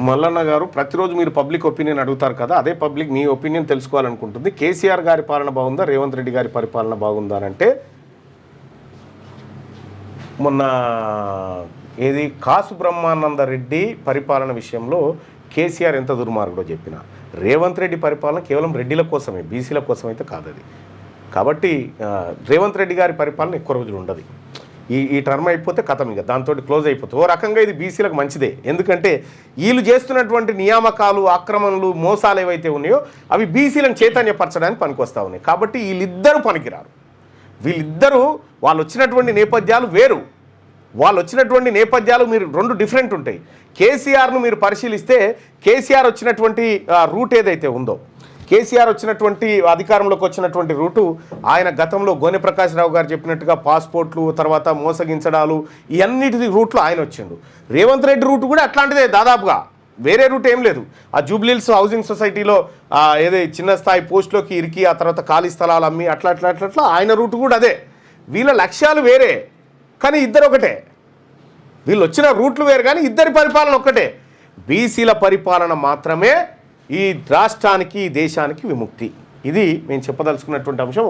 మల్లన్న గారు ప్రతిరోజు మీరు public opinion అడుగుతారు కదా, అదే పబ్లిక్ మీ ఒపీనియన్ తెలుసుకోవాలనుకుంటుంది. కేసీఆర్ గారి పాలన బాగుందా, రేవంత్ రెడ్డి గారి పరిపాలన బాగుందా అంటే, మొన్న ఏది కాసు బ్రహ్మానంద రెడ్డి పరిపాలన విషయంలో కేసీఆర్ ఎంత దుర్మార్గుడో చెప్పిన, రేవంత్ రెడ్డి పరిపాలన కేవలం రెడ్డిల కోసమే, బీసీల కోసం అయితే కాదు అది. కాబట్టి రేవంత్ రెడ్డి గారి పరిపాలన ఎక్కువ రోజులు ఉండదు. ఈ టర్మ్ అయిపోతే కథం, ఇక దాంతో క్లోజ్ అయిపోతుంది. ఓ రకంగా ఇది బీసీలకు మంచిదే. ఎందుకంటే వీళ్ళు చేస్తున్నటువంటి నియామకాలు, ఆక్రమణలు, మోసాలు ఏవైతే ఉన్నాయో అవి బీసీలను చైతన్యపరచడానికి పనికొస్తూ ఉన్నాయి. కాబట్టి వీళ్ళిద్దరూ పనికిరారు. వీళ్ళిద్దరూ వాళ్ళు వచ్చినటువంటి నేపథ్యాలు వేరు. వాళ్ళు వచ్చినటువంటి నేపథ్యాలు మీరు రెండు డిఫరెంట్ ఉంటాయి. కేసీఆర్ను మీరు పరిశీలిస్తే కేసీఆర్ వచ్చినటువంటి రూట్ ఏదైతే ఉందో, కేసీఆర్ వచ్చినటువంటి అధికారంలోకి వచ్చినటువంటి రూటు ఆయన గతంలో గోనె ప్రకాష్ రావు గారు చెప్పినట్టుగా పాస్పోర్ట్లు, తర్వాత మోసగించడాలు, ఇవన్నిటి రూట్లో ఆయన వచ్చిండు. రేవంత్ రెడ్డి రూట్ కూడా అట్లాంటిదే దాదాపుగా, వేరే రూట్ ఏం లేదు. ఆ జూబ్లీహిల్స్ హౌసింగ్ సొసైటీలో ఏదో చిన్న స్థాయి పోస్టులోకి ఇరికి ఆ తర్వాత ఖాళీ స్థలాలు అమ్మి అట్లా అట్లా అట్లా అట్లా ఆయన రూట్ కూడా అదే. వీళ్ళ లక్ష్యాలు వేరే కానీ ఇద్దరు ఒకటే. వీళ్ళు వచ్చిన రూట్లు వేరు కానీ ఇద్దరి పరిపాలన ఒక్కటే. బీసీల పరిపాలన మాత్రమే ఈ రాష్ట్రానికి, ఈ దేశానికి విముక్తి. ఇది మేము చెప్పదలుచుకున్నటువంటి అంశం.